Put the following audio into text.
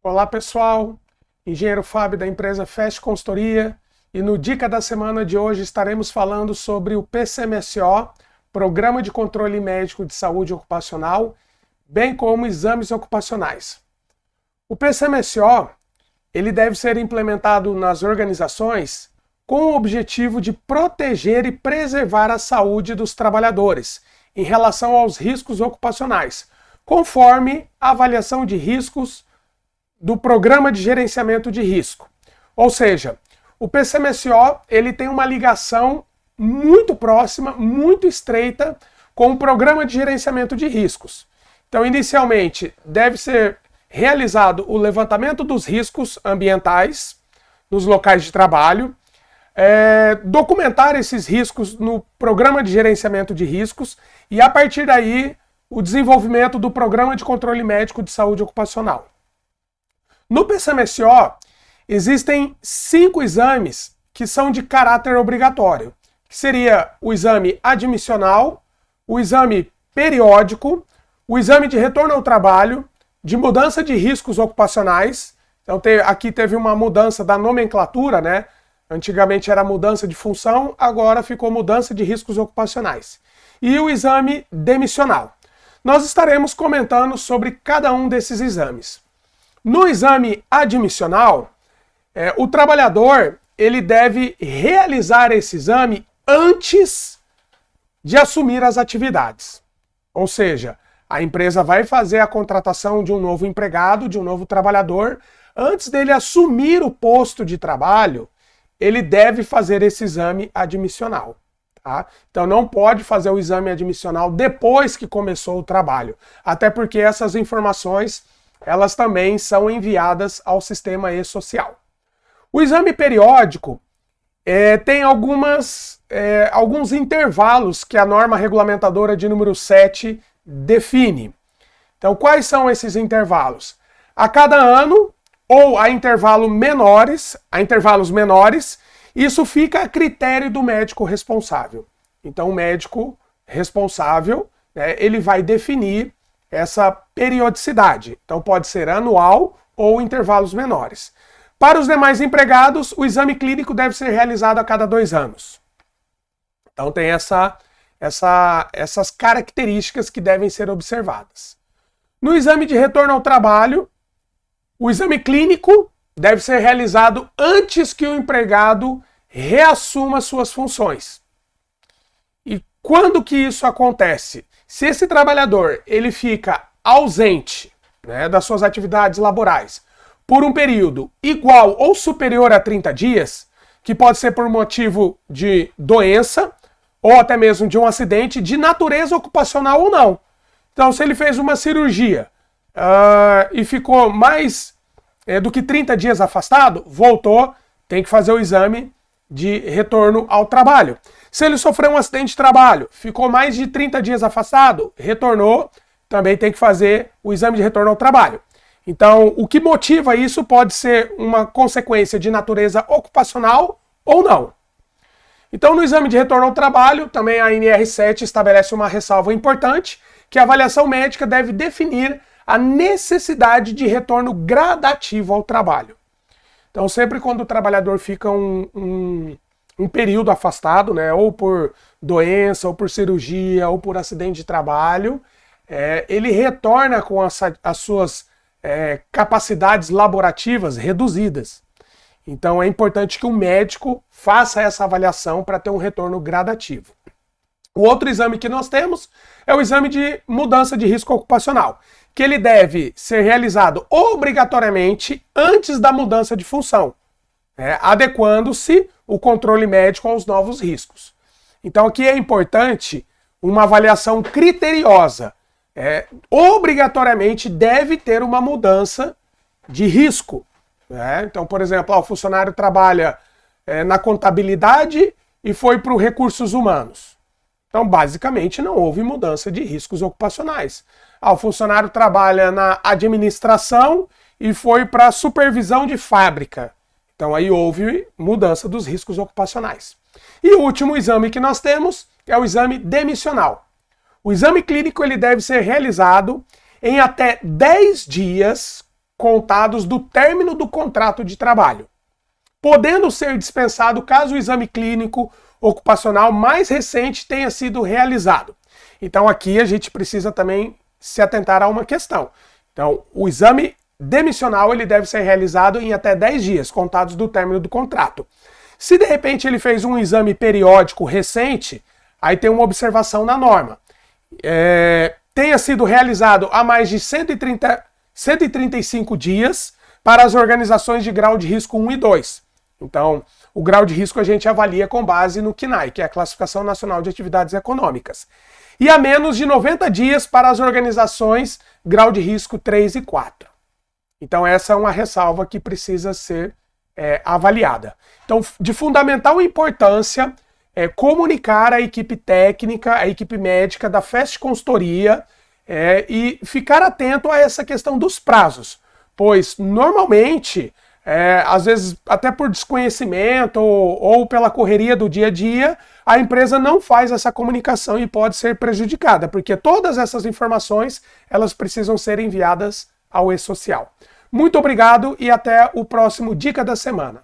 Olá pessoal, engenheiro Fábio da empresa Fast Consultoria, e no Dica da Semana de hoje estaremos falando sobre o PCMSO, Programa de Controle Médico de Saúde Ocupacional, bem como exames ocupacionais. O PCMSO ele deve ser implementado nas organizações com o objetivo de proteger e preservar a saúde dos trabalhadores em relação aos riscos ocupacionais, conforme a avaliação de riscos do Programa de Gerenciamento de Risco. Ou seja, o PCMSO ele tem uma ligação muito próxima, muito estreita com o Programa de Gerenciamento de Riscos. Então, inicialmente, deve ser realizado o levantamento dos riscos ambientais nos locais de trabalho, documentar esses riscos no Programa de Gerenciamento de Riscos e, a partir daí, o desenvolvimento do Programa de Controle Médico de Saúde Ocupacional. No PCMSO, existem 5 exames que são de caráter obrigatório, que seria o exame admissional, o exame periódico, o exame de retorno ao trabalho, de mudança de riscos ocupacionais. Então aqui teve uma mudança da nomenclatura, né? Antigamente era mudança de função, agora ficou mudança de riscos ocupacionais. E o exame demissional. Nós estaremos comentando sobre cada um desses exames. No exame admissional, o trabalhador ele deve realizar esse exame antes de assumir as atividades. Ou seja, a empresa vai fazer a contratação de um novo empregado, de um novo trabalhador. Antes dele assumir o posto de trabalho, ele deve fazer esse exame admissional. Tá? Então não pode fazer o exame admissional depois que começou o trabalho. Até porque essas informações elas também são enviadas ao sistema e-social. O exame periódico tem alguns intervalos que a norma regulamentadora de número 7 define. Então, quais são esses intervalos? A cada ano, ou a intervalos menores, isso fica a critério do médico responsável. Então, o médico responsável, ele vai definir essa periodicidade. Então pode ser anual ou intervalos menores. Para os demais empregados, o exame clínico deve ser realizado a cada 2 anos. Então tem essas características que devem ser observadas. No exame de retorno ao trabalho, o exame clínico deve ser realizado antes que o empregado reassuma suas funções. E quando que isso acontece? Se esse trabalhador ele fica ausente, das suas atividades laborais por um período igual ou superior a 30 dias, que pode ser por motivo de doença ou até mesmo de um acidente de natureza ocupacional ou não. Então, se ele fez uma cirurgia e ficou mais do que 30 dias afastado, voltou, tem que fazer o exame de retorno ao trabalho. Se ele sofreu um acidente de trabalho, ficou mais de 30 dias afastado, retornou, também tem que fazer o exame de retorno ao trabalho. Então, o que motiva isso pode ser uma consequência de natureza ocupacional ou não. Então, no exame de retorno ao trabalho, também a NR7 estabelece uma ressalva importante, que a avaliação médica deve definir a necessidade de retorno gradativo ao trabalho. Então, sempre quando o trabalhador fica um período afastado, ou por doença, ou por cirurgia, ou por acidente de trabalho, ele retorna com as suas capacidades laborativas reduzidas. Então, é importante que o médico faça essa avaliação para ter um retorno gradativo. O outro exame que nós temos é o exame de mudança de risco ocupacional, que ele deve ser realizado obrigatoriamente antes da mudança de função, adequando-se o controle médico aos novos riscos. Então aqui é importante uma avaliação criteriosa. Obrigatoriamente deve ter uma mudança de risco. Então, por exemplo, o funcionário trabalha na contabilidade e foi para os recursos humanos. Então, basicamente, não houve mudança de riscos ocupacionais. O funcionário trabalha na administração e foi para a supervisão de fábrica. Então, aí houve mudança dos riscos ocupacionais. E o último exame que nós temos é o exame demissional. O exame clínico ele deve ser realizado em até 10 dias contados do término do contrato de trabalho, podendo ser dispensado caso o exame clínico ocupacional mais recente tenha sido realizado. Então aqui a gente precisa também se atentar a uma questão. Então, o exame demissional ele deve ser realizado em até 10 dias, contados do término do contrato. Se de repente ele fez um exame periódico recente, aí tem uma observação na norma. Tenha sido realizado há mais de 135 dias para as organizações de grau de risco 1 e 2. Então, o grau de risco a gente avalia com base no CNAE, que é a Classificação Nacional de Atividades Econômicas. E a menos de 90 dias para as organizações grau de risco 3 e 4. Então essa é uma ressalva que precisa ser avaliada. Então, de fundamental importância é comunicar à equipe técnica, à equipe médica da FEST Consultoria e ficar atento a essa questão dos prazos, pois normalmente, às vezes até por desconhecimento ou pela correria do dia a dia, a empresa não faz essa comunicação e pode ser prejudicada, porque todas essas informações elas precisam ser enviadas ao e-social. Muito obrigado e até o próximo Dica da Semana.